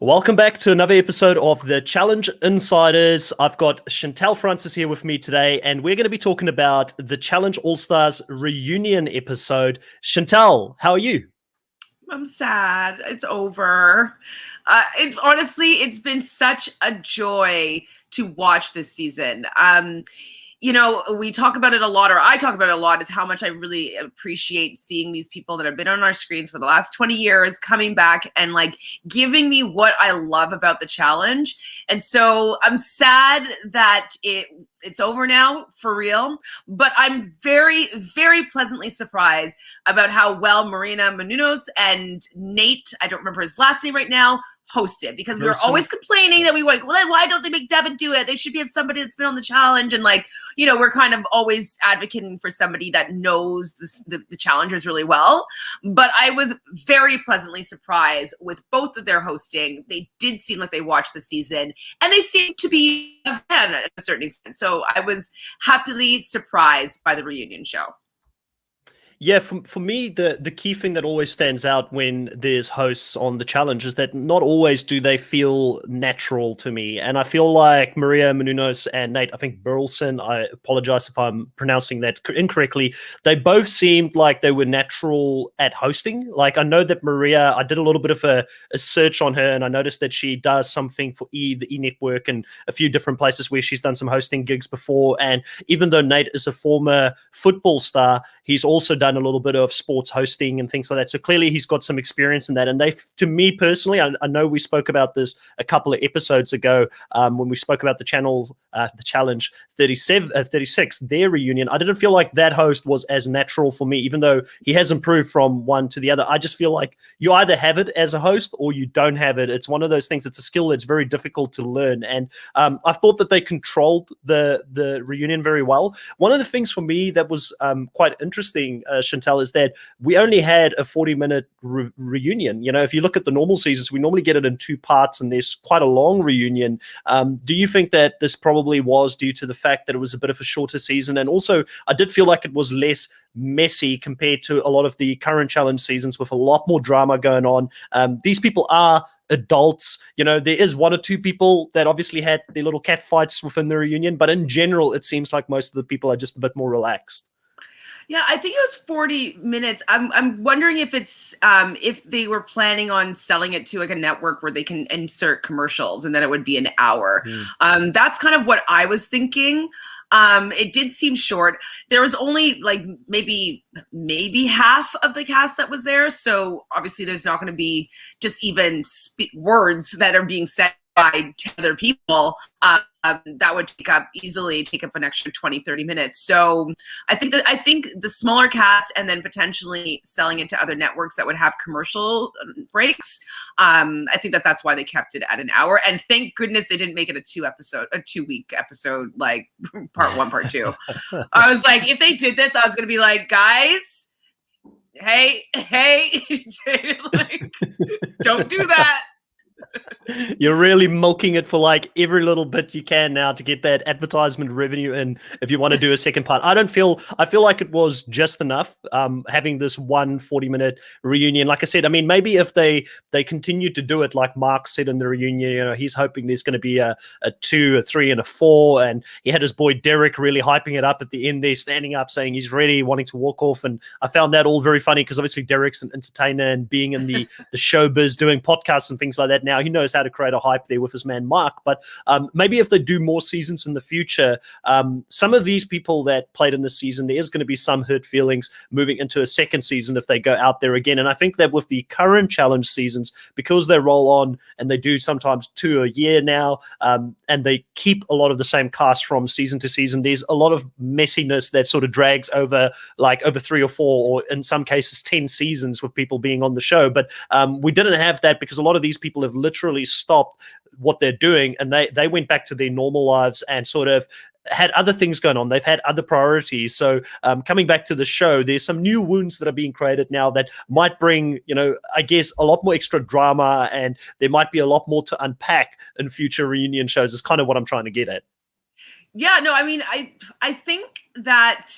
Welcome back to another episode of the Challenge Insiders. I've got Chantal Francis here with me today, and we're going to be talking about the Challenge All-Stars reunion episode. Chantal, how are you? I'm sad. It's over. Honestly, it's been such a joy to watch this season. We talk about it a lot, or I talk about it a lot, is how much I really appreciate seeing these people that have been on our screens for the last 20 years coming back and giving me what I love about the challenge. And so I'm sad that it's over now for real, but I'm very, very pleasantly surprised about how well Marina Menounos and Nate, I don't remember his last name right now, hosted, because we were always complaining that we were like, well, why don't they make Devin do it? They should be somebody that's been on the challenge. And we're kind of always advocating for somebody that knows the challengers really well. But I was very pleasantly surprised with both of their hosting. They did seem like they watched the season, and they seemed to be a fan at a certain extent. So I was happily surprised by the reunion show. Yeah, for me, the key thing that always stands out when there's hosts on the challenge is that not always do they feel natural to me. And I feel like Maria Menounos and Nate, I think Burleson, I apologize if I'm pronouncing that incorrectly, they both seemed like they were natural at hosting. Like, I know that Maria, I did a little bit of a search on her, and I noticed that she does something for the E! Network and a few different places where she's done some hosting gigs before. And even though Nate is a former football star, he's also done a little bit of sports hosting and things like that. So clearly he's got some experience in that. And to me personally, I know we spoke about this a couple of episodes ago when we spoke about the Challenge 36, their reunion. I didn't feel like that host was as natural for me, even though he has improved from one to the other. I just feel like you either have it as a host or you don't have it. It's one of those things. It's a skill that's very difficult to learn. And I thought that they controlled the reunion very well. One of the things for me that was quite interesting, Chantal, is that we only had a 40-minute reunion. You know, if you look at the normal seasons, we normally get it in 2 parts, and there's quite a long reunion. Do you think that this probably was due to the fact that it was a bit of a shorter season? And also, I did feel like it was less messy compared to a lot of the current challenge seasons with a lot more drama going on. These people are adults. You know, there is 1 or 2 people that obviously had their little cat fights within the reunion, but in general, it seems like most of the people are just a bit more relaxed. Yeah, I think it was 40 minutes. I'm wondering if it's if they were planning on selling it to a network where they can insert commercials, and then it would be an hour. That's kind of what I was thinking. It did seem short. There was only maybe half of the cast that was there, so obviously there's not going to be just even words that are being said by 10 other people. That would easily take up an extra 20-30 minutes. So I think the smaller cast, and then potentially selling it to other networks that would have commercial breaks, I think that's why they kept it at an hour. And thank goodness they didn't make it a 2-week episode, like part 1, part 2. I was like, if they did this, I was going to be like, guys, hey, don't do that. You're really milking it for every little bit you can now to get that advertisement revenue in if you want to do a second part. I feel like it was just enough having this 1 40-minute reunion. Like I said, I mean, maybe if they continue to do it like Mark said in the reunion, you know, he's hoping there's going to be a 2, a 3, and a 4, and he had his boy Derek really hyping it up at the end there, standing up saying he's ready, wanting to walk off. And I found that all very funny because obviously Derek's an entertainer and being in the showbiz, doing podcasts and things like that now, he knows how to create a hype there with his man Mark. But maybe if they do more seasons in the future, some of these people that played in this season, there is going to be some hurt feelings moving into a second season if they go out there again. And I think that with the current challenge seasons, because they roll on and they do sometimes 2 a year now, and they keep a lot of the same cast from season to season, there's a lot of messiness that sort of drags over 3 or 4, or in some cases 10 seasons with people being on the show. But we didn't have that because a lot of these people have literally stopped what they're doing, and they went back to their normal lives and sort of had other things going on. They've had other priorities. So coming back to the show, there's some new wounds that are being created now that might bring, you know, I guess a lot more extra drama, and there might be a lot more to unpack in future reunion shows is kind of what I'm trying to get at. Yeah, no, I mean, I think that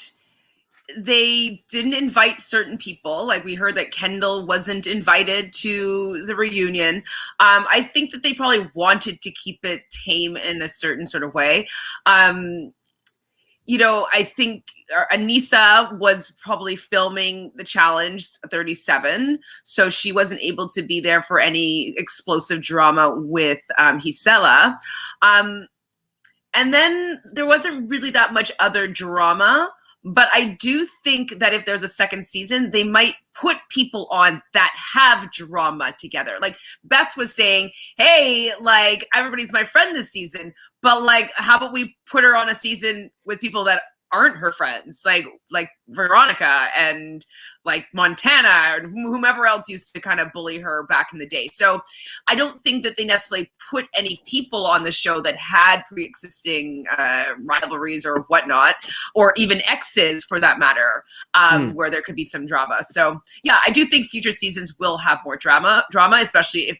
they didn't invite certain people. Like we heard that Kendall wasn't invited to the reunion. I think that they probably wanted to keep it tame in a certain sort of way. I think Anissa was probably filming the challenge 37, so she wasn't able to be there for any explosive drama with Gisela. And then there wasn't really that much other drama. But I do think that if there's a second season, they might put people on that have drama together. Like Beth was saying, hey, like everybody's my friend this season, but like, how about we put her on a season with people that aren't her friends, like Veronica and like Montana or whomever else used to kind of bully her back in the day. So I don't think that they necessarily put any people on the show that had pre-existing rivalries or whatnot, or even exes for that matter, where there could be some drama. So yeah, I do think future seasons will have more drama, especially if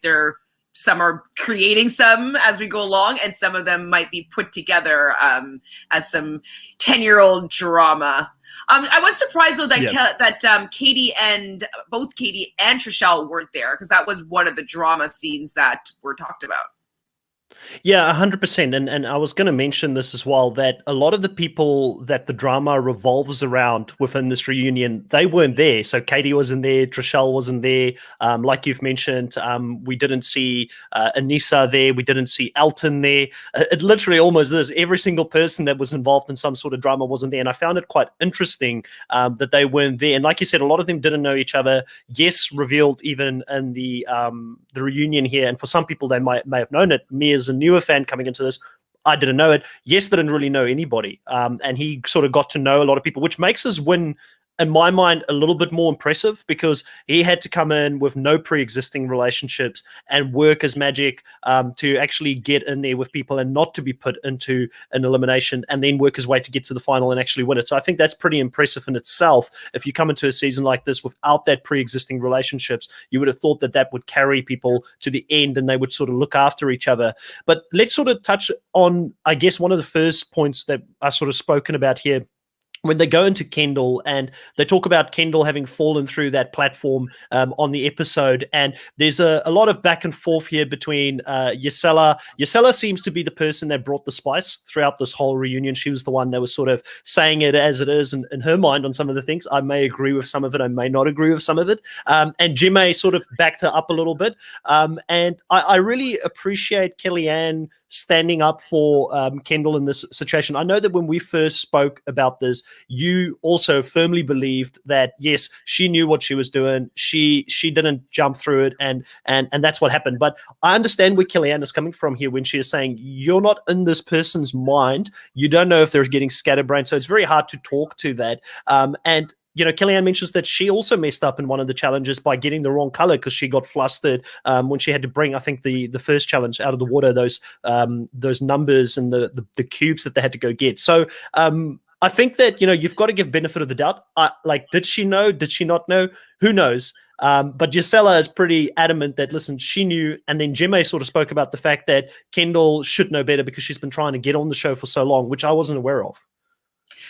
some are creating some as we go along, and some of them might be put together as some 10-year-old drama. I was surprised though that Katie and Trishelle weren't there, because that was one of the drama scenes that were talked about. Yeah, 100%. And I was going to mention this as well, that a lot of the people that the drama revolves around within this reunion, they weren't there. So Katie wasn't there, Trishelle wasn't there. Like you've mentioned, we didn't see Anissa there. We didn't see Elton there. It literally almost is. Every single person that was involved in some sort of drama wasn't there. And I found it quite interesting that they weren't there. And like you said, a lot of them didn't know each other. Yes, revealed even in the reunion here. And for some people, they may have known it. Me as a newer fan coming into this, I didn't know it. Yes, didn't really know anybody. And he sort of got to know a lot of people, which makes his win, in my mind, a little bit more impressive, because he had to come in with no pre-existing relationships and work his magic to actually get in there with people and not to be put into an elimination, and then work his way to get to the final and actually win it. So I think that's pretty impressive in itself. If you come into a season like this without that pre-existing relationships, you would have thought that that would carry people to the end and they would sort of look after each other. But let's sort of touch on, I guess, one of the first points that I sort of spoken about here, when they go into Kendall and they talk about Kendall having fallen through that platform on the episode. And there's a lot of back and forth here between Gisela. Gisela seems to be the person that brought the spice throughout this whole reunion. She was the one that was sort of saying it as it is in her mind on some of the things. I may agree with some of it. I may not agree with some of it. And Jimmy sort of backed her up a little bit. And I really appreciate Kellyanne standing up for Kendall in this situation. I know that when we first spoke about this, you also firmly believed that, yes, she knew what she was doing. She didn't jump through it, and that's what happened. But I understand where Kellyanne is coming from here when she is saying you're not in this person's mind. You don't know if they're getting scatterbrained. So it's very hard to talk to that. And Kellyanne mentions that she also messed up in one of the challenges by getting the wrong color, because she got flustered when she had to bring, I think, the first challenge out of the water, those numbers and the cubes that they had to go get. So I think that, you've got to give benefit of the doubt. Did she know? Did she not know? Who knows? But Gisela is pretty adamant that, listen, she knew. And then Jimmy sort of spoke about the fact that Kendall should know better because she's been trying to get on the show for so long, which I wasn't aware of.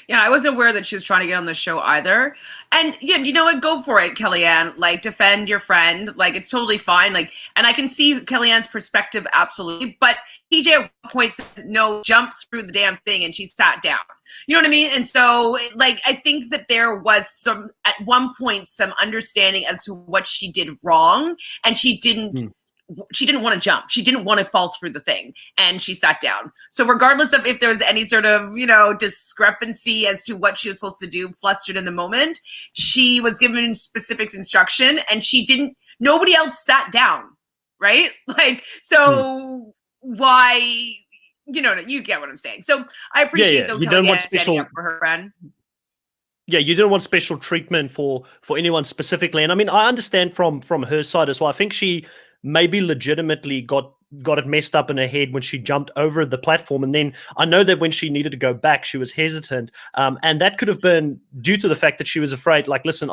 Yeah, I wasn't aware that she was trying to get on the show either. And yeah, you know what? Go for it, Kellyanne. Like, defend your friend. Like, it's totally fine. Like, and I can see Kellyanne's perspective, absolutely. But TJ at one point said, no, jump through the damn thing, and she sat down. You know what I mean? And so, like, I think that there was at one point, some understanding as to what she did wrong, and she didn't want to jump. She didn't want to fall through the thing, and she sat down. So regardless of if there was any sort of, discrepancy as to what she was supposed to do, flustered in the moment, she was given specific instruction, and nobody else sat down, right? Like, so why, you get what I'm saying. So I appreciate though Kellyanne standing up for her friend. Yeah, you didn't want special treatment for anyone specifically. And I mean, I understand from her side as well. I think she maybe legitimately got got it messed up in her head when she jumped over the platform. And then I know that when she needed to go back, she was hesitant. And that could have been due to the fact that she was afraid, like, listen,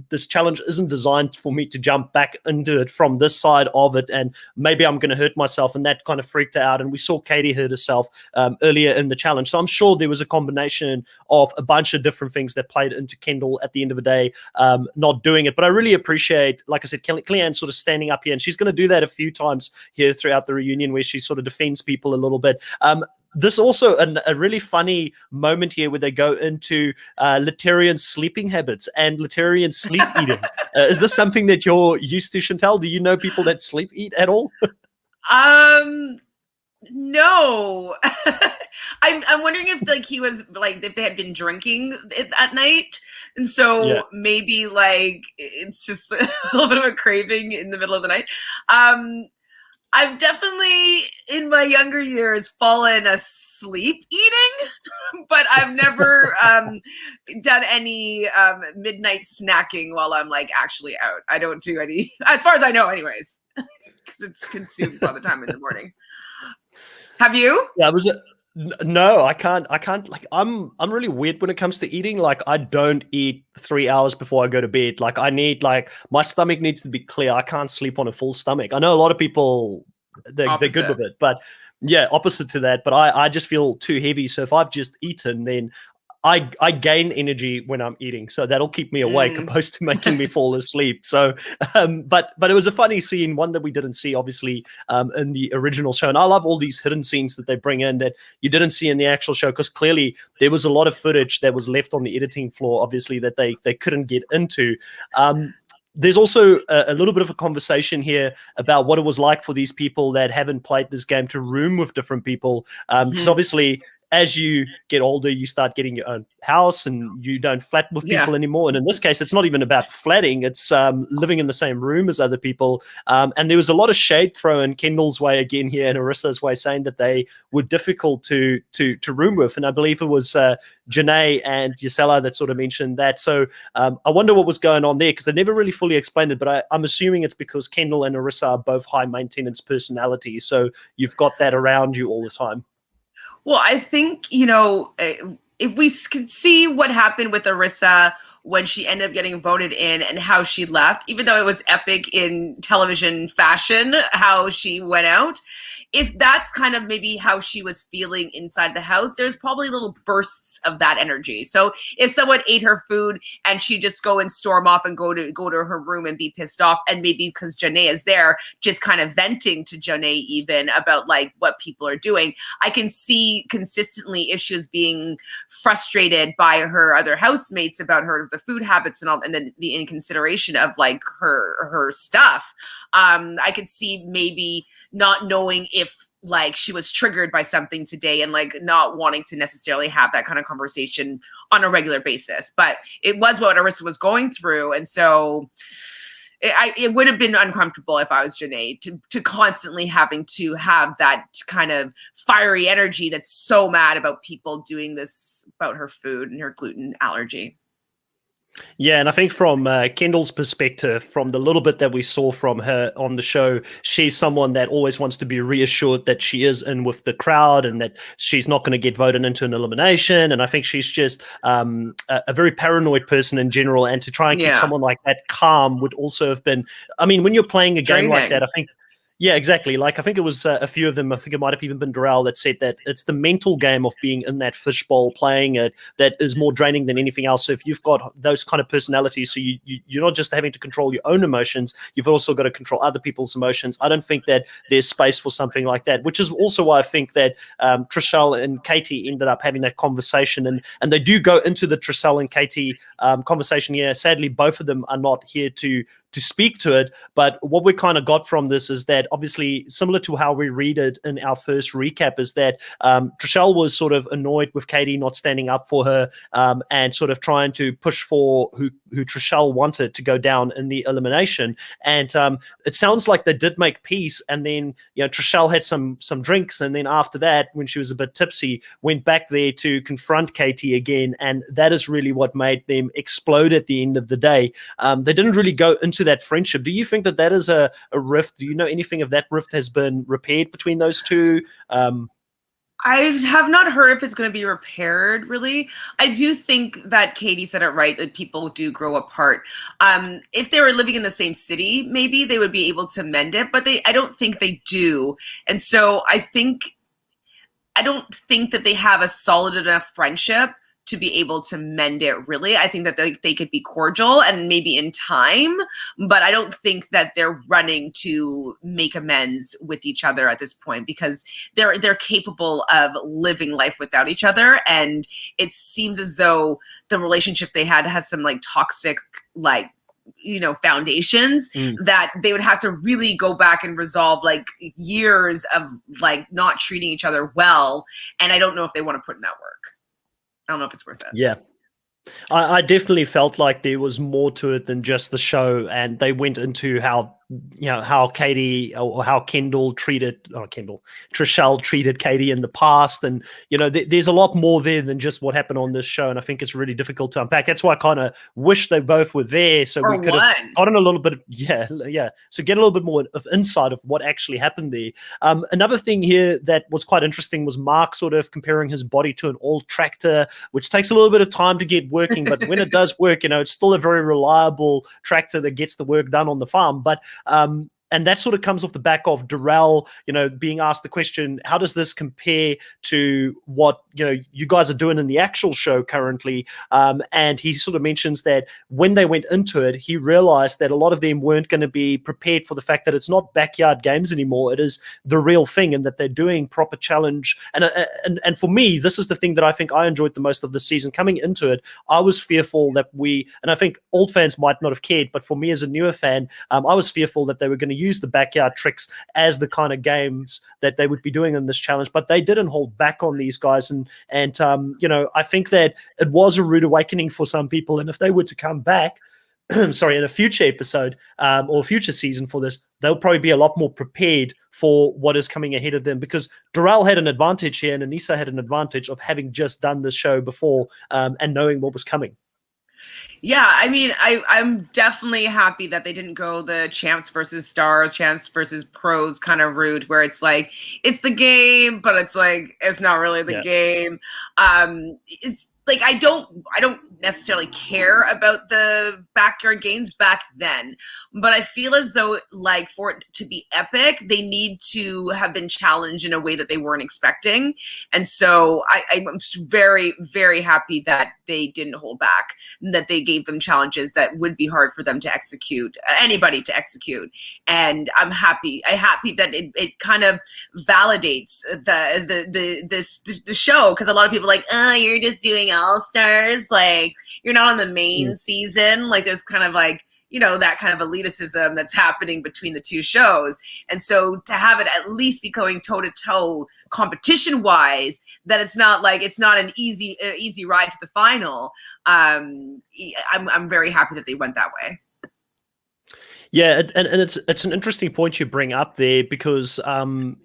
this challenge isn't designed for me to jump back into it from this side of it. And maybe I'm going to hurt myself. And that kind of freaked her out. And we saw Katie hurt herself earlier in the challenge. So I'm sure there was a combination of a bunch of different things that played into Kendall at the end of the day not doing it. But I really appreciate, like I said, Kellyanne sort of standing up here. And she's going to do that a few times here throughout the reunion where she sort of defends people a little bit. This also a really funny moment here where they go into Laterian's sleeping habits and Laterian's sleep eating. Is this something that you're used to, Chantal? Do you know people that sleep eat at all? No. I'm wondering if like he was like if they had been drinking at night, and so maybe like it's just a little bit of a craving in the middle of the night. I've definitely, in my younger years, fallen asleep eating, but I've never done any midnight snacking while I'm like actually out. I don't do any, as far as I know, anyways, because it's consumed by the time in the morning. Have you? Yeah, no, I can't. Like, I'm really weird when it comes to eating. Like, I don't eat 3 hours before I go to bed. Like, I need, like, my stomach needs to be clear. I can't sleep on a full stomach. I know a lot of people, they're good with it, but yeah, opposite to that. But I just feel too heavy. So if I've just eaten, then I gain energy when I'm eating, so that'll keep me awake opposed to making me fall asleep. So, but it was a funny scene, one that we didn't see obviously in the original show. And I love all these hidden scenes that they bring in that you didn't see in the actual show, because clearly there was a lot of footage that was left on the editing floor, obviously, that they couldn't get into. There's also a little bit of a conversation here about what it was like for these people that haven't played this game to room with different people, because obviously, as you get older, you start getting your own house and you don't flat with people anymore. And in this case, it's not even about flatting. It's living in the same room as other people. And there was a lot of shade thrown Kendall's way again here and Arissa's way, saying that they were difficult to room with. And I believe it was Janae and Gisela that sort of mentioned that. So I wonder what was going on there, because they never really fully explained it. But I'm assuming it's because Kendall and Arissa are both high maintenance personalities. So you've got that around you all the time. Well, I think, if we could see what happened with Arissa when she ended up getting voted in and how she left, even though it was epic in television fashion, how she went out, if that's kind of maybe how she was feeling inside the house, there's probably little bursts of that energy. So if someone ate her food and she just go and storm off and go to her room and be pissed off, and maybe because Janae is there, just kind of venting to Janae even about like what people are doing, I can see consistently if she was being frustrated by her other housemates about the food habits and all, and then the inconsideration of like her stuff. I could see maybe not knowing if like she was triggered by something today and like not wanting to necessarily have that kind of conversation on a regular basis. But it was what Arissa was going through. And so it would have been uncomfortable if I was Janae to constantly having to have that kind of fiery energy that's so mad about people doing this about her food and her gluten allergy. Yeah, and I think from Kendall's perspective, from the little bit that we saw from her on the show, she's someone that always wants to be reassured that she is in with the crowd and that she's not going to get voted into an elimination. And I think she's just a very paranoid person in general. And to try and keep someone like that calm would also have been, I mean, when you're playing a game like that, I think, yeah, exactly. Like, I think it was a few of them, I think it might have even been Darrell that said that it's the mental game of being in that fishbowl playing it that is more draining than anything else. So if you've got those kind of personalities, so you're not just having to control your own emotions, you've also got to control other people's emotions. I don't think that there's space for something like that, which is also why I think that Trishelle and Katie ended up having that conversation. And they do go into the Trishelle and Katie conversation here. Sadly, both of them are not here to speak to it. But what we kind of got from this is that obviously similar to how we read it in our first recap is that Trishelle was sort of annoyed with Katie not standing up for her and sort of trying to push for who Trishelle wanted to go down in the elimination. And it sounds like they did make peace. And then, Trishelle had some drinks. And then after that, when she was a bit tipsy, went back there to confront Katie again. And that is really what made them explode at the end of the day. They didn't really go into that friendship. Do you think that is a rift? Do you know anything of that rift has been repaired between those two? I have not heard if it's going to be repaired, really. I do think that Katie said it right, that people do grow apart. If they were living in the same city, maybe they would be able to mend it, but I don't think they do. And so I don't think that they have a solid enough friendship to be able to mend it, really. I think that they could be cordial and maybe in time, but I don't think that they're running to make amends with each other at this point, because they're capable of living life without each other. And it seems as though the relationship they had has some like toxic, like, foundations that they would have to really go back and resolve, like years of like not treating each other well. And I don't know if they want to put in that work. I don't know if it's worth it. Yeah. I definitely felt like there was more to it than just the show, and they went into how Katie or how Trishelle treated Katie in the past, and there's a lot more there than just what happened on this show, and I think it's really difficult to unpack. That's why I kind of wish they both were there, so we could have gotten a little bit of, so get a little bit more of insight of what actually happened there. Another thing here that was quite interesting was Mark sort of comparing his body to an old tractor, which takes a little bit of time to get working, but when it does work, it's still a very reliable tractor that gets the work done on the farm. But and that sort of comes off the back of Darrell, being asked the question, how does this compare to what, you guys are doing in the actual show currently? And he sort of mentions that when they went into it, he realized that a lot of them weren't going to be prepared for the fact that it's not backyard games anymore. It is the real thing, and that they're doing proper challenge. And for me, this is the thing that I think I enjoyed the most of the season. Coming into it, I was fearful that and I think old fans might not have cared, but for me as a newer fan, I was fearful that they were going to use the backyard tricks as the kind of games that they would be doing in this challenge, but they didn't hold back on these guys. And I think that it was a rude awakening for some people. And if they were to come back, in a future episode or future season for this, they'll probably be a lot more prepared for what is coming ahead of them, because Darrell had an advantage here and Aneesa had an advantage of having just done this show before and knowing what was coming. Yeah, I mean, I'm definitely happy that they didn't go the champs versus stars, champs versus pros kind of route, where it's like, it's the game, but it's like, it's not really the game. It's like, I don't necessarily care about the backyard games back then, but I feel as though, like, for it to be epic, they need to have been challenged in a way that they weren't expecting. And so I'm very, very happy that they didn't hold back, and that they gave them challenges that would be hard for them to execute, anybody to execute. And I'm happy that it kind of validates the show, because a lot of people are like, oh, you're just doing all-stars, like, you're not on the main season. Like, there's kind of like, that kind of elitism that's happening between the two shows. And so to have it at least be going toe to toe competition wise, that it's not an easy ride to the final. I'm very happy that they went that way. Yeah, and it's an interesting point you bring up there, because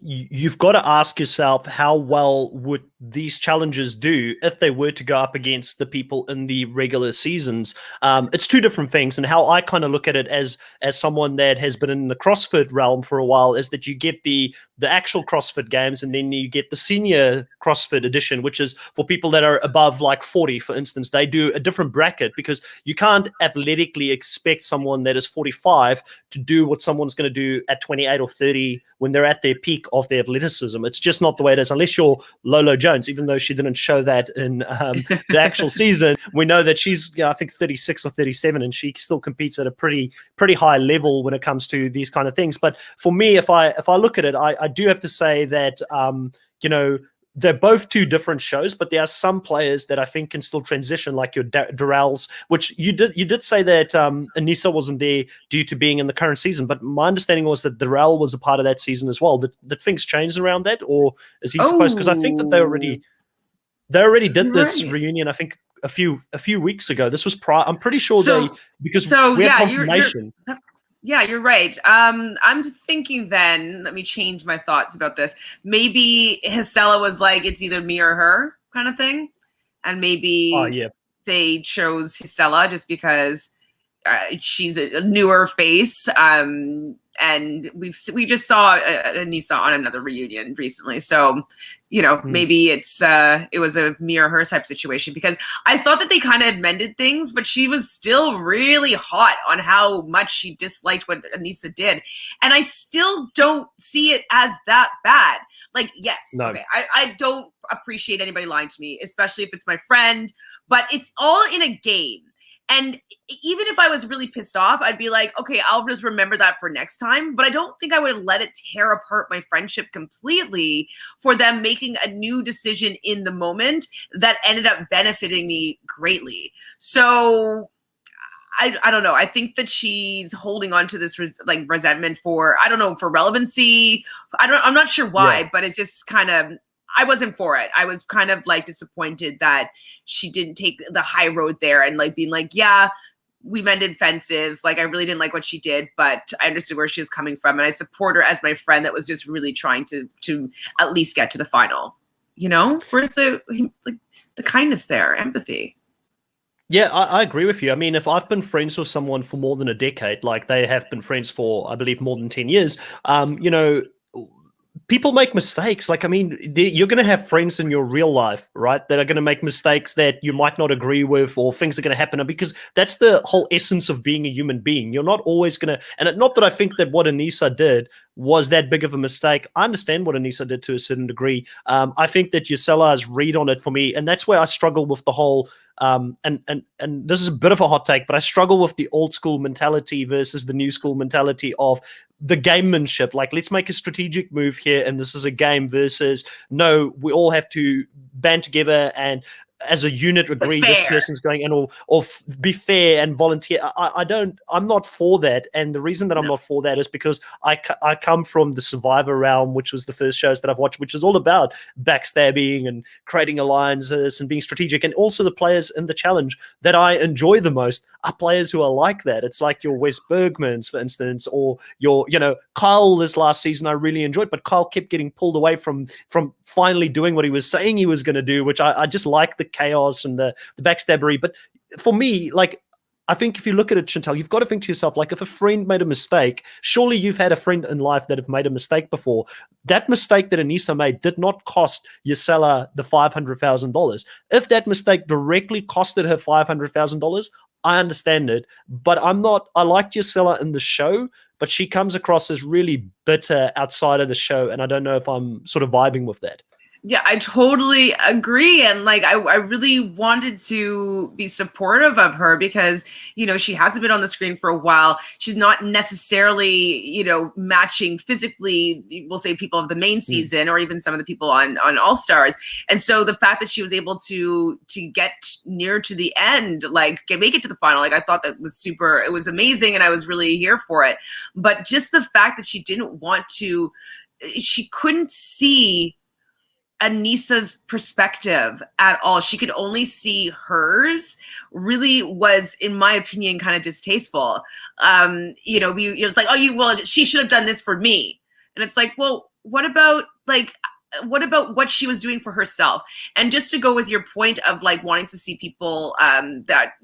you've got to ask yourself, how well would these challenges do if they were to go up against the people in the regular seasons? It's two different things, and how I kind of look at it as someone that has been in the CrossFit realm for a while is that you get the actual CrossFit games, and then you get the senior CrossFit edition, which is for people that are above like 40, for instance. They do a different bracket, because you can't athletically expect someone that is 45 to do what someone's going to do at 28 or 30 when they're at their peak of their athleticism. It's just not the way it is, unless you're Lolo Jones, even though she didn't show that in the actual season. We know that she's, I think, 36 or 37, and she still competes at a pretty high level when it comes to these kind of things. But for me, if I look at it, I do have to say that, they're both two different shows, but there are some players that I think can still transition, like your Darrell's, which you did say that Aneesa wasn't there due to being in the current season, but my understanding was that Darrell was a part of that season as well. Did things change around that, or is he supposed? Because I think that they already did this reunion, I think, a few weeks ago. This was prior. I'm pretty sure because we have confirmation. Yeah, you're right. I'm thinking then, let me change my thoughts about this. Maybe Gisela was like, it's either me or her kind of thing. And maybe they chose Gisela just because she's a newer face. And we just saw Aneesa on another reunion recently. So, maybe it was a me or her type situation, because I thought that they kind of amended things, but she was still really hot on how much she disliked what Aneesa did. And I still don't see it as that bad. Like, yes, okay, I don't appreciate anybody lying to me, especially if it's my friend, but it's all in a game. And even if I was really pissed off, I'd be like, okay, I'll just remember that for next time. But I don't think I would let it tear apart my friendship completely for them making a new decision in the moment that ended up benefiting me greatly. So I don't know. I think that she's holding on to this resentment for, I don't know, for relevancy. I'm not sure why, but it's just kind of, I wasn't for it. I was kind of like disappointed that she didn't take the high road there and like being like, yeah, we mended fences. Like, I really didn't like what she did, but I understood where she was coming from. And I support her as my friend that was just really trying to at least get to the final. Where's the kindness there, empathy? Yeah, I agree with you. I mean, if I've been friends with someone for more than a decade, like they have been friends for, I believe, more than 10 years, people make mistakes. Like, I mean, you're going to have friends in your real life, right, that are going to make mistakes that you might not agree with, or things are going to happen, because that's the whole essence of being a human being. You're not always going to, and not that I think that what Aneesa did was that big of a mistake. I understand what Aneesa did to a certain degree. I think that Gisela's read on it for me, and that's where I struggle with the whole, and this is a bit of a hot take, but I struggle with the old school mentality versus the new school mentality of the gamemanship. Like, let's make a strategic move here, and this is a game, versus no, we all have to band together and as a unit agree this person's going in, or be fair and volunteer. I'm not for that. And the reason that I'm not for that is because I come from the Survivor realm, which was the first shows that I've watched, which is all about backstabbing and creating alliances and being strategic. And also the players in the challenge that I enjoy the most are players who are like that. It's like your Wes Bergmans, for instance, or your, Kyle this last season I really enjoyed, but Kyle kept getting pulled away from finally doing what he was saying he was going to do, which I just like the chaos and the backstabbery. But for me, like, I think if you look at it, Chantal, you've got to think to yourself, like, if a friend made a mistake, surely you've had a friend in life that have made a mistake before. That mistake that Aneesa made did not cost Gisela the $500,000. If that mistake directly costed her $500,000, I understand it, but I like Gisela in the show, but she comes across as really bitter outside of the show, and I don't know if I'm sort of vibing with that. Yeah, I totally agree. And like, I really wanted to be supportive of her because, she hasn't been on the screen for a while. She's not necessarily, matching physically, we'll say, people of the main season or even some of the people on All Stars. And so the fact that she was able to get near to the end, like make it to the final, like I thought that was super, it was amazing. And I was really here for it. But just the fact that she couldn't see Aneesa's perspective at all. She could only see hers, really was, in my opinion, kind of distasteful. It's like, she should have done this for me. And it's like, well, what about what she was doing for herself? And just to go with your point of like wanting to see people that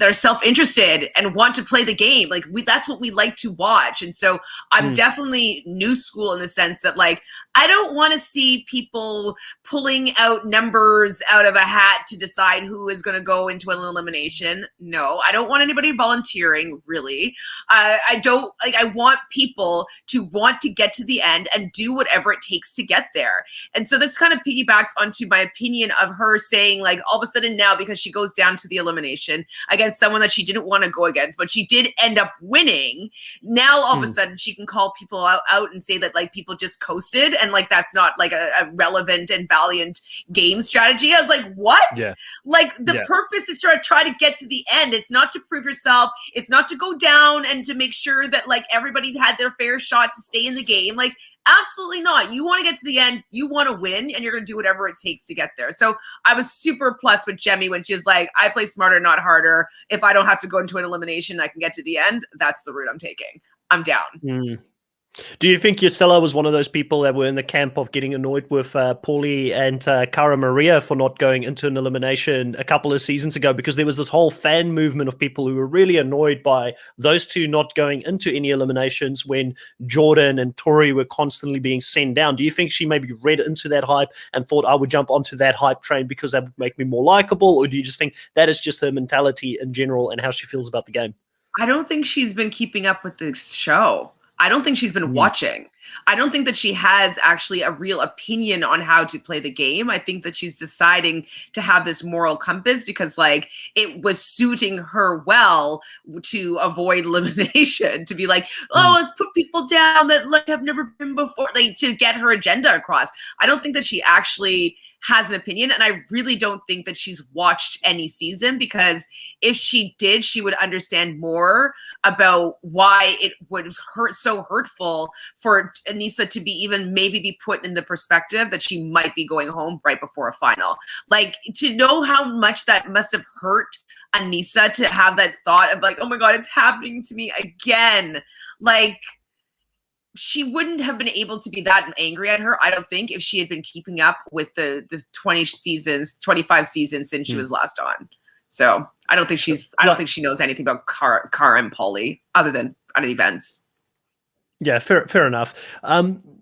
are self-interested and want to play the game, like that's what we like to watch. And so I'm definitely new school in the sense that like I don't want to see people pulling out numbers out of a hat to decide who is going to go into an elimination. No, I don't want anybody volunteering, really. I want people to want to get to the end and do whatever it takes to get there. And so this kind of piggybacks onto my opinion of her saying, like, all of a sudden now, because she goes down to the elimination against someone that she didn't want to go against, but she did end up winning. Now all of a sudden she can call people out and say that like people just coasted and like that's not like a relevant and valiant game strategy. I was like, what? Yeah. Like the purpose is to try to get to the end. It's not to prove yourself. It's not to go down and to make sure that like everybody's had their fair shot to stay in the game. Like Absolutely not. You want to get to the end, you want to win, and you're going to do whatever it takes to get there. So I was super plus with Jemmye when she's like, I play smarter, not harder. If I don't have to go into an elimination, I can get to the end. That's the route I'm taking. I'm down. Do you think Gisela was one of those people that were in the camp of getting annoyed with Paulie and Cara Maria for not going into an elimination a couple of seasons ago? Because there was this whole fan movement of people who were really annoyed by those two not going into any eliminations when Jordan and Tori were constantly being sent down. Do you think she maybe read into that hype and thought, I would jump onto that hype train because that would make me more likable? Or do you just think that is just her mentality in general and how she feels about the game? I don't think she's been keeping up with this show. I don't think she's been watching. I don't think that she has actually a real opinion on how to play the game. I think that she's deciding to have this moral compass because like it was suiting her well to avoid elimination, to be like, oh, let's put people down that like have never been before, like to get her agenda across. I don't think that she actually has an opinion. And I really don't think that she's watched any season, because if she did, she would understand more about why it was so hurtful for Aneesa to be even maybe be put in the perspective that she might be going home right before a final. Like, to know how much that must have hurt Aneesa to have that thought of like, oh my God, it's happening to me again. Like, she wouldn't have been able to be that angry at her, I don't think, if she had been keeping up with the 25 seasons since she was last on. So I don't think she knows anything about Cara and Paulie other than at events. Yeah, fair enough.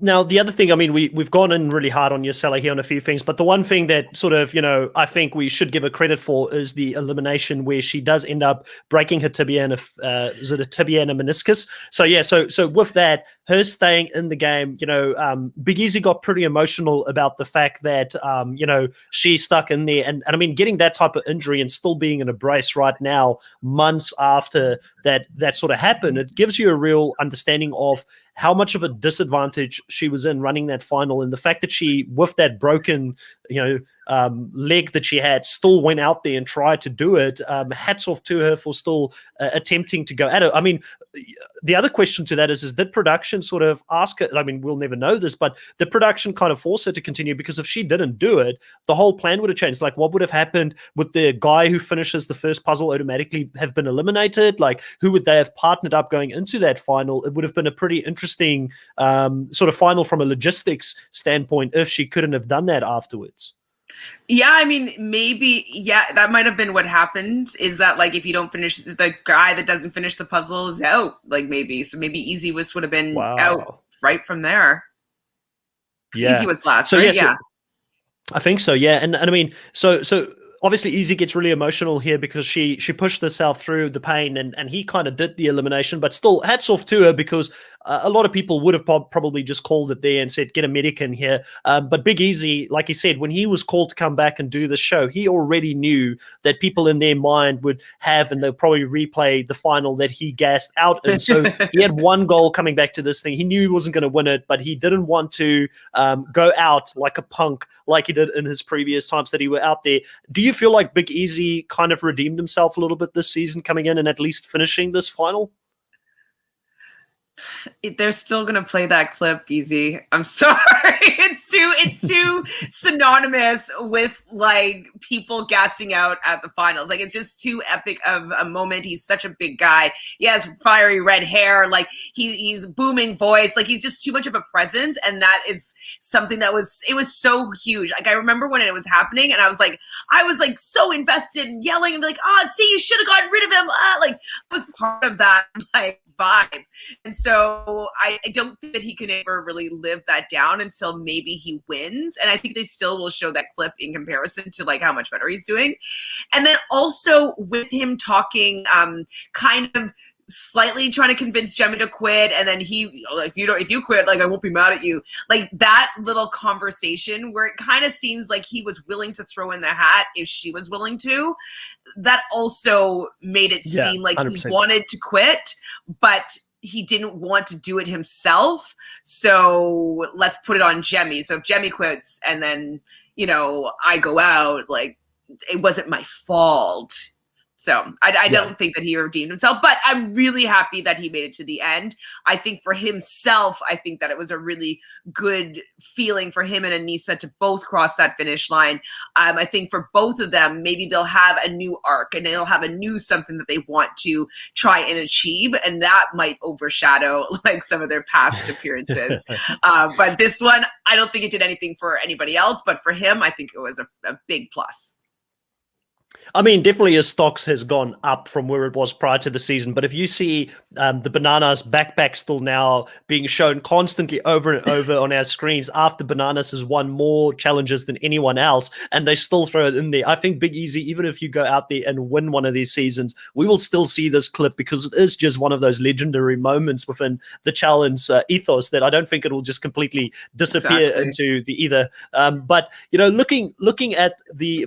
Now, the other thing, I mean, we've gone in really hard on Gisela here on a few things, but the one thing that sort of, I think we should give her credit for is the elimination where she does end up breaking her tibia and is it a tibia and a meniscus? So yeah, so with that, her staying in the game, Big Easy got pretty emotional about the fact that, she's stuck in there. And I mean, getting that type of injury and still being in a brace right now, months after that sort of happened, it gives you a real understanding of how much of a disadvantage she was in running that final, and the fact that she, with that broken, leg that she had, still went out there and tried to do it. Hats off to her for still attempting to go at it. I mean, the other question to that is did production sort of ask her? I mean, we'll never know this, but the production kind of forced her to continue, because if she didn't do it, the whole plan would have changed. Like, what would have happened? Would the guy who finishes the first puzzle automatically have been eliminated? Like, who would they have partnered up going into that final? It would have been a pretty interesting sort of final from a logistics standpoint if she couldn't have done that afterwards. Yeah, I mean, maybe, yeah, that might have been what happened, is that, like, if you don't finish, the guy that doesn't finish the puzzle is out, like, maybe. So maybe Easy would have been out right from there. Yeah. Easy was last, so, right? Yeah. I think so, yeah. And I mean, so obviously Easy gets really emotional here because she pushed herself through the pain, and he kind of did the elimination, but still hats off to her, because a lot of people would have probably just called it there and said, get a medic in here. But Big Easy, like he said, when he was called to come back and do the show, he already knew that people in their mind would have, and they'll probably replay the final that he gassed out. And so he had one goal coming back to this thing. He knew he wasn't going to win it, but he didn't want to go out like a punk like he did in his previous times that he were out there. Do you feel like Big Easy kind of redeemed himself a little bit this season, coming in and at least finishing this final? They're still gonna play that clip, Easy. I'm sorry. It's too synonymous with like people gassing out at the finals. Like, it's just too epic of a moment. He's such a big guy. He has fiery red hair. Like he's booming voice. Like, he's just too much of a presence. And that is something that was so huge. Like, I remember when it was happening, and I was like so invested and yelling and be like, see, you should have gotten rid of him. Like, I was part of that like vibe. And so I don't think that he can ever really live that down until maybe he wins. And I think they still will show that clip in comparison to like how much better he's doing. And then also with him talking kind of slightly trying to convince Jemmye to quit, and then he, like, if you quit, like, I won't be mad at you. Like, that little conversation where it kind of seems like he was willing to throw in the hat if she was willing to. That also made it seem like 100%. He wanted to quit, but he didn't want to do it himself. So let's put it on Jemmye. So if Jemmye quits and then, I go out, like, it wasn't my fault. So I don't think that he redeemed himself, but I'm really happy that he made it to the end. I think for himself, I think that it was a really good feeling for him and Aneesa to both cross that finish line. I think for both of them, maybe they'll have a new arc and they'll have a new something that they want to try and achieve, and that might overshadow like some of their past appearances. But this one, I don't think it did anything for anybody else, but for him, I think it was a big plus. I mean, definitely his stocks has gone up from where it was prior to the season. But if you see the Bananas backpack still now being shown constantly over and over on our screens after Bananas has won more challenges than anyone else, and they still throw it in there. I think Big Easy, even if you go out there and win one of these seasons, we will still see this clip because it is just one of those legendary moments within the challenge ethos that I don't think it will just completely disappear into the either. But, you know, looking at the,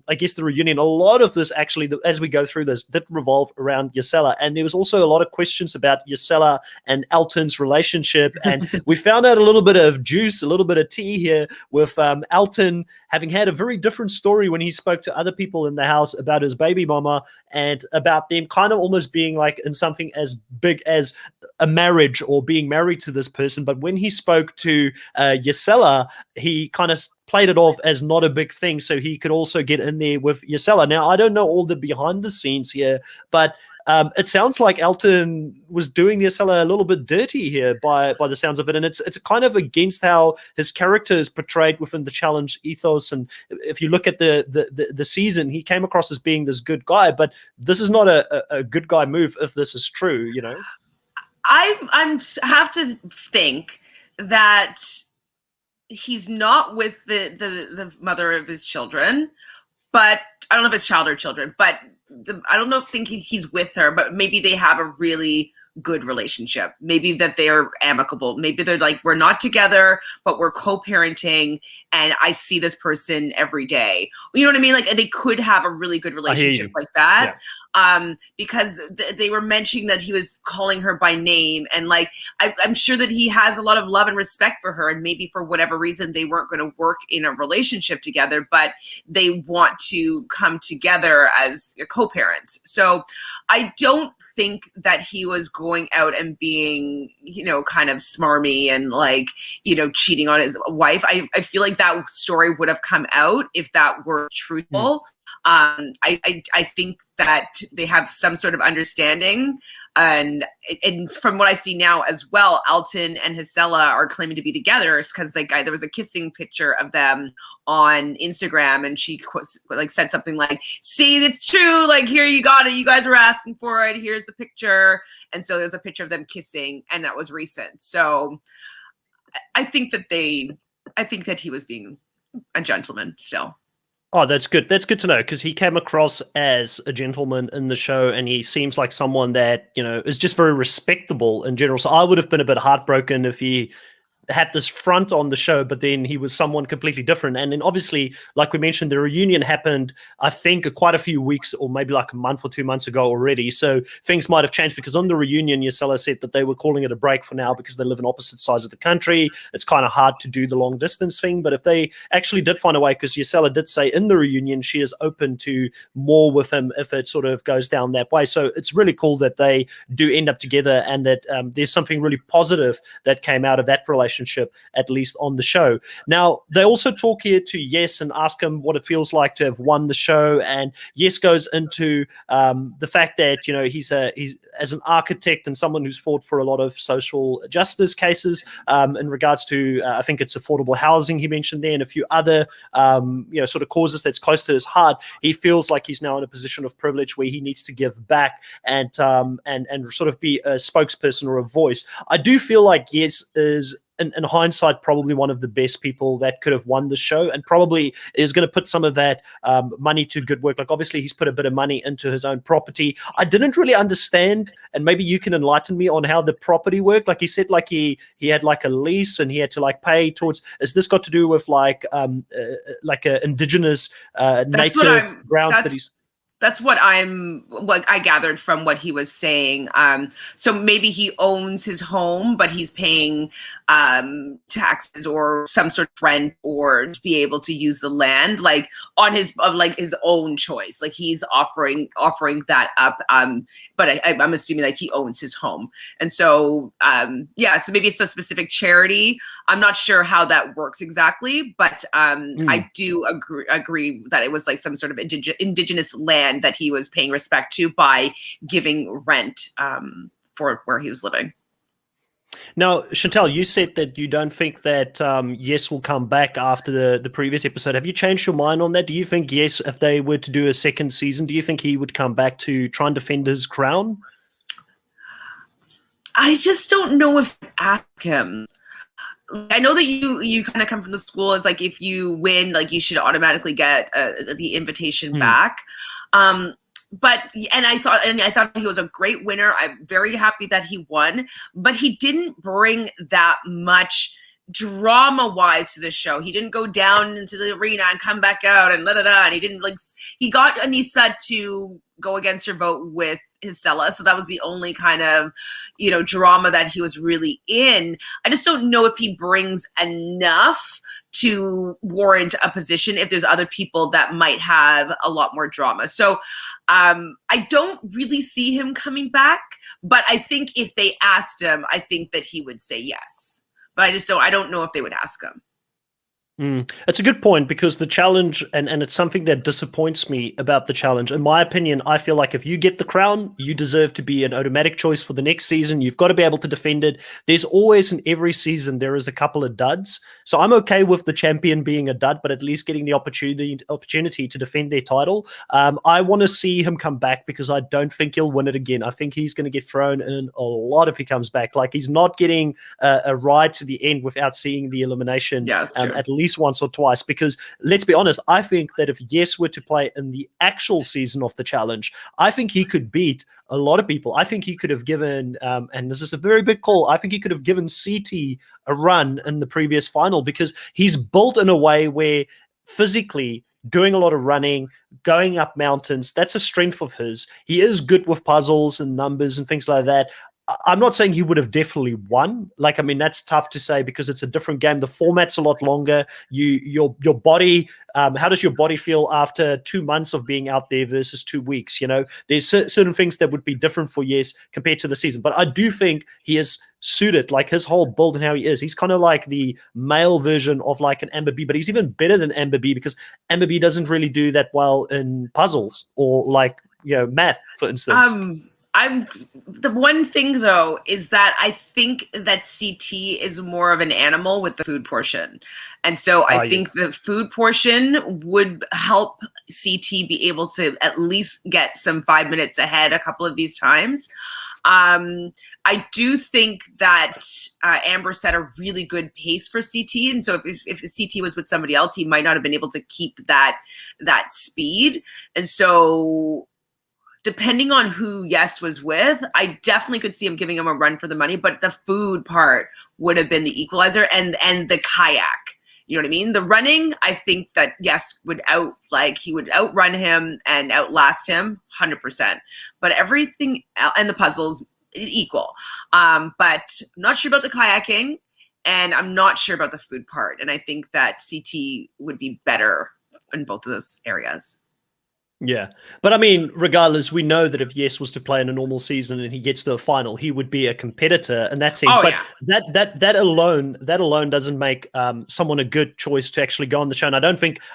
I guess, the reunion, a lot of this actually, as we go through this, did revolve around Gisela, and there was also a lot of questions about Gisela and Elton's relationship, and we found out a little bit of juice, a little bit of tea here with Elton having had a very different story when he spoke to other people in the house about his baby mama and about them kind of almost being like in something as big as a marriage or being married to this person. But when he spoke to Gisela, he kind of played it off as not a big thing, so he could also get in there with Gisela. Now, I don't know all the behind the scenes here, but it sounds like Elton was doing Gisela a little bit dirty here by the sounds of it, and it's kind of against how his character is portrayed within the challenge ethos. And if you look at the season, he came across as being this good guy, but this is not a good guy move if this is true, you know. I have to think that he's not with the mother of his children, but I don't know if it's child or children, but I don't think he's with her, but maybe they have a really good relationship. Maybe that they're amicable. Maybe they're like, we're not together, but we're co-parenting and I see this person every day. You know what I mean? Like they could have a really good relationship like that. Yeah. Because they were mentioning that he was calling her by name, and like I'm sure that he has a lot of love and respect for her, and maybe for whatever reason they weren't going to work in a relationship together, but they want to come together as co-parents. So I don't think that he was going out and being, you know, kind of smarmy and like, you know, cheating on his wife. I feel like that story would have come out if that were truthful. I think that they have some sort of understanding, and from what I see now as well, Elton and Gisela are claiming to be together because like there was a kissing picture of them on Instagram, and she like said something like, "See, it's true. Like here, you got it. You guys were asking for it. Here's the picture." And so there's a picture of them kissing, and that was recent. So I think that he was being a gentleman still. Oh, that's good. That's good to know, because he came across as a gentleman in the show, and he seems like someone that, you know, is just very respectable in general. So I would have been a bit heartbroken if he had this front on the show, but then he was someone completely different. And then obviously, like we mentioned, the reunion happened, I think, quite a few weeks or maybe like a month or 2 months ago already. So things might have changed, because on the reunion, Gisela said that they were calling it a break for now because they live in opposite sides of the country. It's kind of hard to do the long distance thing. But if they actually did find a way, because Gisela did say in the reunion she is open to more with him if it sort of goes down that way. So it's really cool that they do end up together, and that there's something really positive that came out of that relationship, at least on the show. Now, they also talk here to Yes and ask him what it feels like to have won the show. And Yes goes into the fact that, you know, he's as an architect and someone who's fought for a lot of social justice cases in regards to, I think it's affordable housing he mentioned there, and a few other, you know, sort of causes that's close to his heart. He feels like he's now in a position of privilege where he needs to give back and sort of be a spokesperson or a voice. I do feel like Yes is, in hindsight, probably one of the best people that could have won the show, and probably is going to put some of that money to good work. Like, obviously, he's put a bit of money into his own property. I didn't really understand, and maybe you can enlighten me on how the property worked. Like, he said, like he had like a lease and he had to like pay towards. Is this got to do with like a indigenous native grounds that he's? That's what I gathered from what he was saying. So maybe he owns his home, but he's paying taxes or some sort of rent or to be able to use the land like on his own choice. Like he's offering that up. But I'm assuming like he owns his home. And so so maybe it's a specific charity. I'm not sure how that works exactly, but I do agree that it was like some sort of indigenous land that he was paying respect to by giving rent for where he was living. Now, Chantal, you said that you don't think that Yes will come back after the previous episode. Have you changed your mind on that? Do you think Yes, if they were to do a second season, do you think he would come back to try and defend his crown? I just don't know if I'd ask him. I know that you kind of come from the school as like if you win, like you should automatically get the invitation back. But I thought he was a great winner. I'm very happy that he won, but he didn't bring that much drama-wise to the show. He didn't go down into the arena and come back out and and he didn't he got Anissa to go against her vote with Hisela, so that was the only kind of drama that he was really in. I just don't know if he brings enough to warrant a position if there's other people that might have a lot more drama. So I don't really see him coming back, but I think if they asked him, I think that he would say yes. But I don't know if they would ask him. It's a good point because the challenge, and it's something that disappoints me about the challenge. In my opinion, I feel like if you get the crown, you deserve to be an automatic choice for the next season. You've got to be able to defend it. There's always, in every season, there is a couple of duds. So I'm okay with the champion being a dud, but at least getting the opportunity to defend their title. I want to see him come back because I don't think he'll win it again. I think he's going to get thrown in a lot if he comes back. Like he's not getting a ride to the end without seeing the elimination at least once or twice, because let's be honest, I think that if Yes were to play in the actual season of the challenge, I think he could beat a lot of people. I think he could have given, and this is a very big call, I think he could have given CT a run in the previous final because he's built in a way where physically doing a lot of running, going up mountains, that's a strength of his. He is good with puzzles and numbers and things like that. I'm not saying he would have definitely won. Like, I mean, that's tough to say because it's a different game. The format's a lot longer. Your body, how does your body feel after 2 months of being out there versus 2 weeks? There's certain things that would be different for Yes compared to the season. But I do think he is suited, like his whole build and how he is. He's kind of like the male version of like an Amber B, but he's even better than Amber B because Amber B doesn't really do that well in puzzles or like, math, for instance. The one thing though is that I think that CT is more of an animal with the food portion. And so I think the food portion would help CT be able to at least get some 5 minutes ahead a couple of these times. I do think that Amber set a really good pace for CT, and so if CT was with somebody else, he might not have been able to keep that speed. And so depending on who Yes was with, I definitely could see him giving him a run for the money, but the food part would have been the equalizer and the kayak. You know what I mean? The running, I think that Yes would he would outrun him and outlast him 100%. But everything and the puzzles equal. But I'm not sure about the kayaking and I'm not sure about the food part. And I think that CT would be better in both of those areas. Yeah. But I mean, regardless, we know that if Yes was to play in a normal season and he gets to the final, he would be a competitor in that sense. But that alone doesn't make someone a good choice to actually go on the show. And I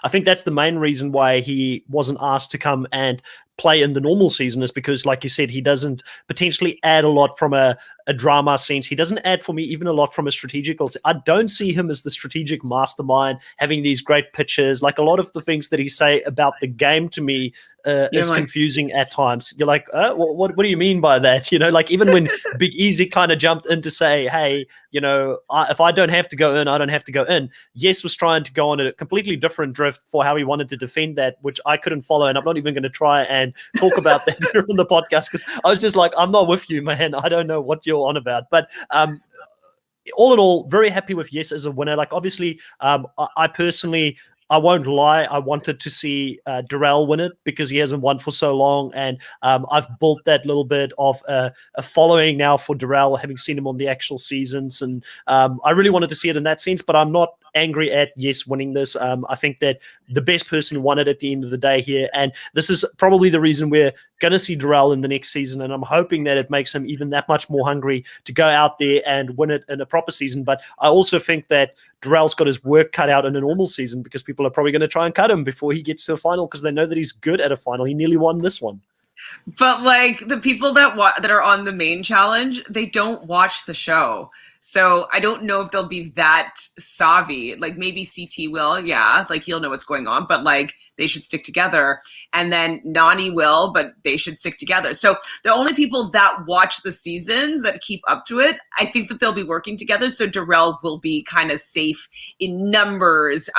think that's the main reason why he wasn't asked to come and play in the normal season is because, like you said, he doesn't potentially add a lot from a drama sense. He doesn't add for me even a lot from a strategical. I don't see him as the strategic mastermind having these great pitches. Like a lot of the things that he say about the game to me is confusing at times. You're like, what do you mean by that? Like even when Big Easy kind of jumped in to say, hey, if I don't have to go in, I don't have to go in. Yes was trying to go on a completely different drift for how he wanted to defend that, which I couldn't follow. And I'm not even going to try and talk about that here on the podcast because I was just like, I'm not with you, man. I don't know what you're on about. But all in all, very happy with Yes as a winner. Like obviously, I personally I won't lie, I wanted to see Darrell win it because he hasn't won for so long, and I've built that little bit of a following now for Darrell, having seen him on the actual seasons, and I really wanted to see it in that sense, but I'm not angry at Yes winning this. I think that the best person won it at the end of the day here, and this is probably the reason we're going to see Darrell in the next season, and I'm hoping that it makes him even that much more hungry to go out there and win it in a proper season. But I also think that Darrell's got his work cut out in a normal season because people are probably going to try and cut him before he gets to a final because they know that he's good at a final. He nearly won this one. But like the people that are on the main challenge, they don't watch the show. So I don't know if they'll be that savvy. Like maybe CT will, yeah, like he'll know what's going on, but like they should stick together. And then Nany will, but they should stick together. So the only people that watch the seasons that keep up to it, I think that they'll be working together. So Darrell will be kind of safe in numbers,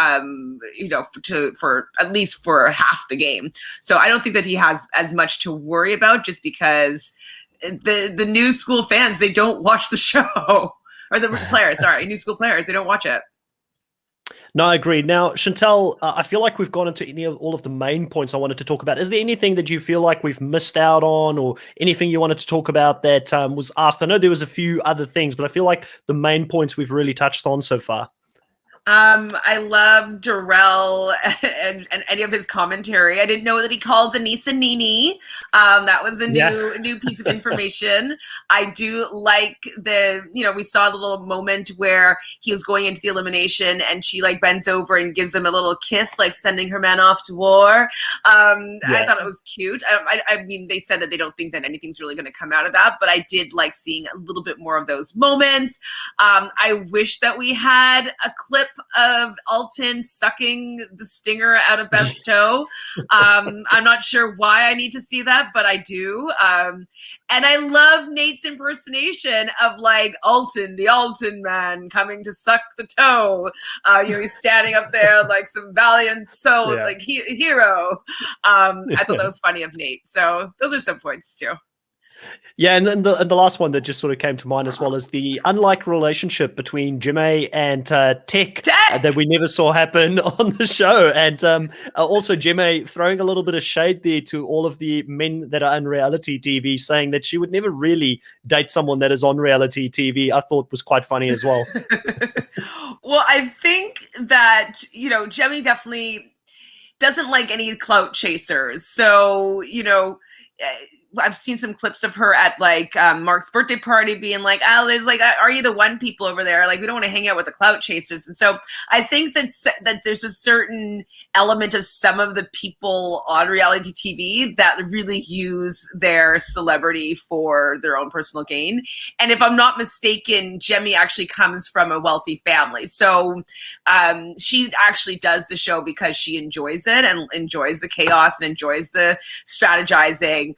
for at least for half the game. So I don't think that he has as much to worry about just because the new school fans, they don't watch the show. Or the players, sorry, new school players, they don't watch it. No, I agree. Now, Chantel, I feel like we've gone into all of the main points I wanted to talk about. Is there anything that you feel like we've missed out on or anything you wanted to talk about that was asked? I know there was a few other things, but I feel like the main points we've really touched on so far. I love Darrell and any of his commentary. I didn't know that he calls Aneesa Nini. That was a new piece of information. I do like we saw a little moment where he was going into the elimination and she like bends over and gives him a little kiss, like sending her man off to war. I thought it was cute. I mean, they said that they don't think that anything's really going to come out of that, but I did like seeing a little bit more of those moments. I wish that we had a clip of Alton sucking the stinger out of Bev's toe. I'm not sure why I need to see that, but I do. And I love Nate's impersonation of like Alton, the Alton man coming to suck the toe. He's standing up there like some valiant soul, like hero. I thought that was funny of Nate. So those are some points too. Yeah, and then the last one that just sort of came to mind as well is the unlike relationship between Jimmy and Tech that we never saw happen on the show. And also Jimmy throwing a little bit of shade there to all of the men that are on reality TV, saying that she would never really date someone that is on reality TV, I thought was quite funny as well. Well, I think that, Jimmy definitely doesn't like any clout chasers. So, I've seen some clips of her at like Mark's birthday party being like, there's like, are you the one people over there? Like, we don't want to hang out with the clout chasers. And so I think that there's a certain element of some of the people on reality TV that really use their celebrity for their own personal gain. And if I'm not mistaken, Jemmy actually comes from a wealthy family. So she actually does the show because she enjoys it and enjoys the chaos and enjoys the strategizing.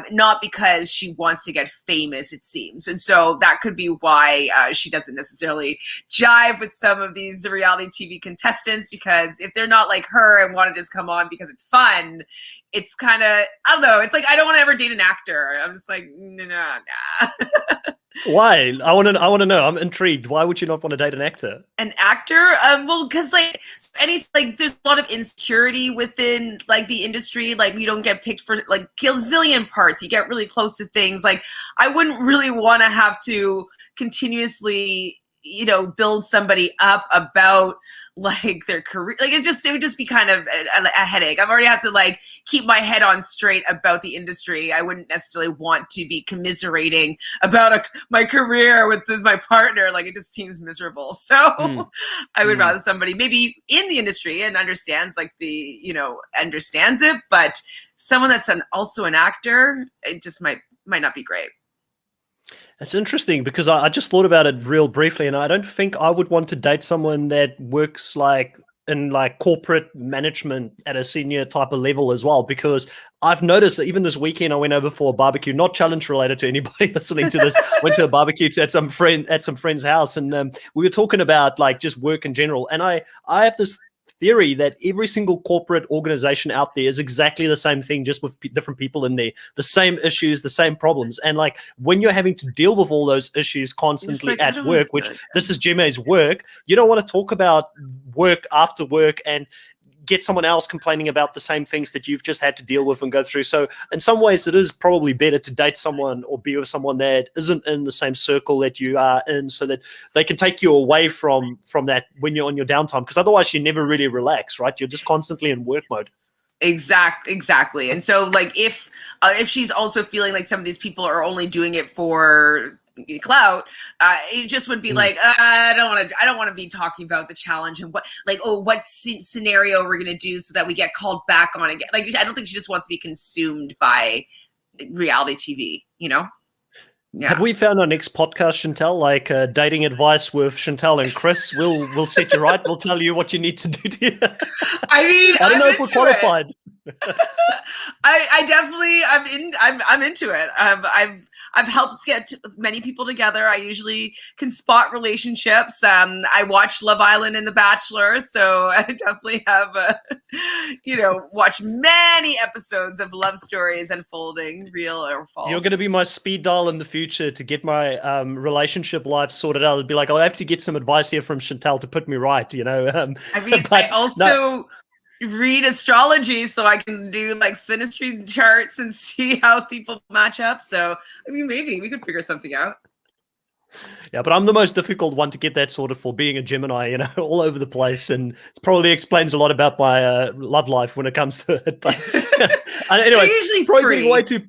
Not because she wants to get famous, it seems. And so that could be why she doesn't necessarily jive with some of these reality TV contestants, because if they're not like her and want to just come on because it's fun, it's kind of, I don't know. It's like, I don't want to ever date an actor. I'm just like, nah. Why? I want to know. I'm intrigued. Why would you not want to date an actor? An actor? Well, because there's a lot of insecurity within like the industry. Like you don't get picked for like gazillion parts. You get really close to things. Like I wouldn't really want to have to continuously, build somebody up about like their career. Like it would just be kind of a headache. I've already had to like keep my head on straight about the industry. I wouldn't necessarily want to be commiserating about my career with my partner. Like it just seems miserable. So I would rather somebody maybe in the industry and understands like understands it, but someone that's also an actor, it just might not be great. It's interesting because I just thought about it real briefly, and I don't think I would want to date someone that works like in like corporate management at a senior type of level as well, because I've noticed that even this weekend I went over for a barbecue, not challenge related to anybody listening to this, went to a barbecue at some friend's house, and we were talking about like just work in general. And I have this theory that every single corporate organization out there is exactly the same thing, just with different people in there, the same issues, the same problems. And like when you're having to deal with all those issues constantly at work, which this is Jimmy's work, you don't want to talk about work after work and get someone else complaining about the same things that you've just had to deal with and go through. So in some ways, it is probably better to date someone or be with someone that isn't in the same circle that you are in, so that they can take you away from that when you're on your downtime. Because otherwise, you never really relax, right? You're just constantly in work mode. Exactly. And so like if she's also feeling like some of these people are only doing it for clout, it just would be like, I don't want to be talking about the challenge and what scenario we're gonna do so that we get called back on again. Like, I don't think she just wants to be consumed by reality TV, you know? Yeah. Have we found our next podcast, Chantel? Like dating advice with Chantel and Chris? We'll set you right. We'll tell you what you need to do. I mean, I don't know if we're qualified. I definitely I'm into it. I've helped get many people together. I usually can spot relationships. I watch Love Island and The Bachelor, so I definitely have watched many episodes of love stories unfolding, real or false. You're going to be my speed dial in the future to get my relationship life sorted out. It'd be like, I'll have to get some advice here from Chantel to put me right, you know. I also read astrology, so I can do like synastry charts and see how people match up. So I mean, maybe we could figure something out. Yeah, but I'm the most difficult one to get that sorted for, being a Gemini, you know, all over the place, and it probably explains a lot about my love life when it comes to it. But anyways, usually probably getting way too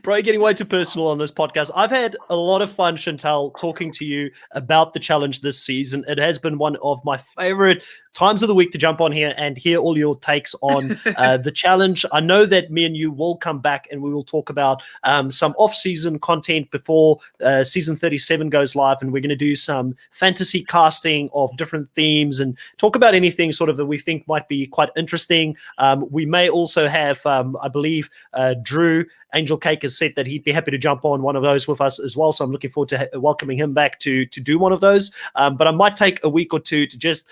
probably getting way too personal on this podcast. I've had a lot of fun, Chantel, talking to you about the challenge this season. It has been one of my favorite times of the week to jump on here and hear all your takes on the challenge. I know that me and you will come back and we will talk about some off-season content before season 37 goes live, and we're going to do some fantasy casting of different themes and talk about anything sort of that we think might be quite interesting. We may also have, I believe, Drew Angel Cake has said that he'd be happy to jump on one of those with us as well. So I'm looking forward to welcoming him back to do one of those. But I might take a week or two to just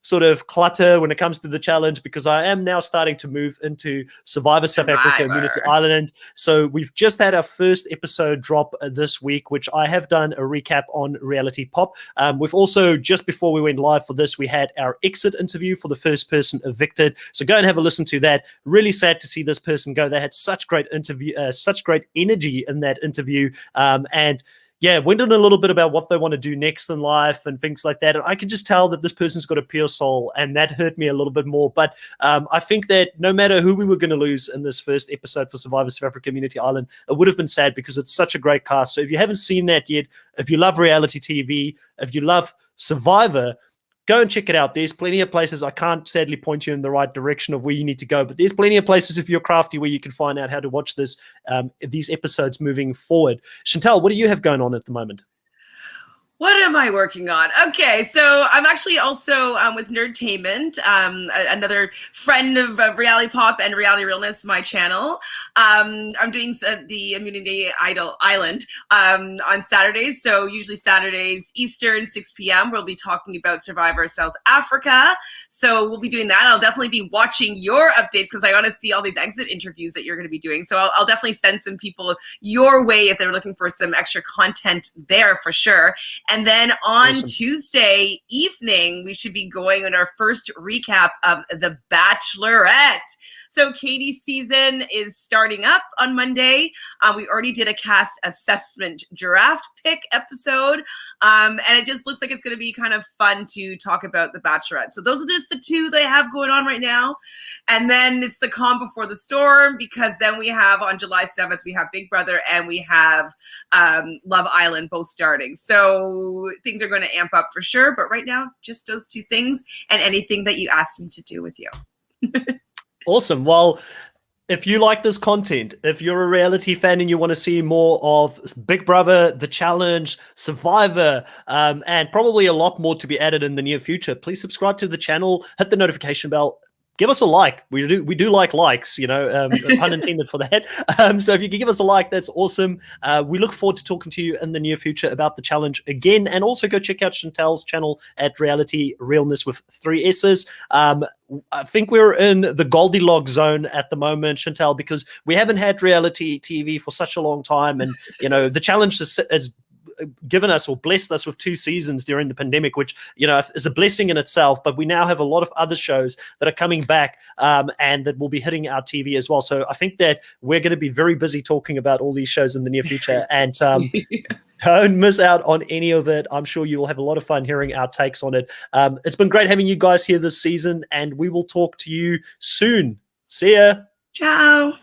sort of clutter when it comes to the challenge, because I am now starting to move into Survivor South Africa Immunity Island. So we've just had our first episode drop this week, which I have done a recap on Reality Pop. We've also, just before we went live for this, we had our exit interview for the first person evicted. So go and have a listen to that. Really sad to see this person go. They had such great energy in that interview. And yeah, went on a little bit about what they want to do next in life and things like that. And I could just tell that this person's got a pure soul, and that hurt me a little bit more. But I think that no matter who we were going to lose in this first episode for Survivor South Africa Immunity Island, it would have been sad because it's such a great cast. So if you haven't seen that yet, if you love reality TV, if you love Survivor, go and check it out. There's plenty of places. I can't sadly point you in the right direction of where you need to go, but there's plenty of places if you're crafty where you can find out how to watch these episodes moving forward. Chantel, what do you have going on at the moment? What am I working on? Okay, so I'm actually also with Nerdtainment, another friend of Reality Pop and Reality Realness, my channel. I'm doing the Immunity Island on Saturdays. So usually Saturdays, Eastern, 6 p.m. We'll be talking about Survivor South Africa. So we'll be doing that. I'll definitely be watching your updates because I want to see all these exit interviews that you're going to be doing. So I'll definitely send some people your way if they're looking for some extra content there for sure. And then on Tuesday evening, we should be going on our first recap of The Bachelorette. So Katie's season is starting up on Monday. We already did a cast assessment draft pick episode. And it just looks like it's going to be kind of fun to talk about The Bachelorette. So those are just the two that I have going on right now. And then it's the calm before the storm, because then we have on July 7th, we have Big Brother and we have Love Island both starting. So things are going to amp up for sure. But right now, just those two things and anything that you asked me to do with you. Awesome. Well, if you like this content, if you're a reality fan and you want to see more of Big Brother, The Challenge, Survivor, and probably a lot more to be added in the near future, please subscribe to the channel, hit the notification bell, give us a like. We do like likes, pun intended for that. So if you can give us a like, that's awesome. We look forward to talking to you in the near future about the challenge again. And also go check out Chantel's channel at Reality Realness with 3 S's. I think we're in the Goldilocks zone at the moment, Chantel, because we haven't had reality TV for such a long time. And, the challenge has given us or blessed us with 2 seasons during the pandemic, which is a blessing in itself. But we now have a lot of other shows that are coming back and that will be hitting our TV as well. So I think that we're going to be very busy talking about all these shows in the near future. And don't miss out on any of it. I'm sure you will have a lot of fun hearing our takes on it. It's been great having you guys here this season, and we will talk to you soon. See ya. Ciao.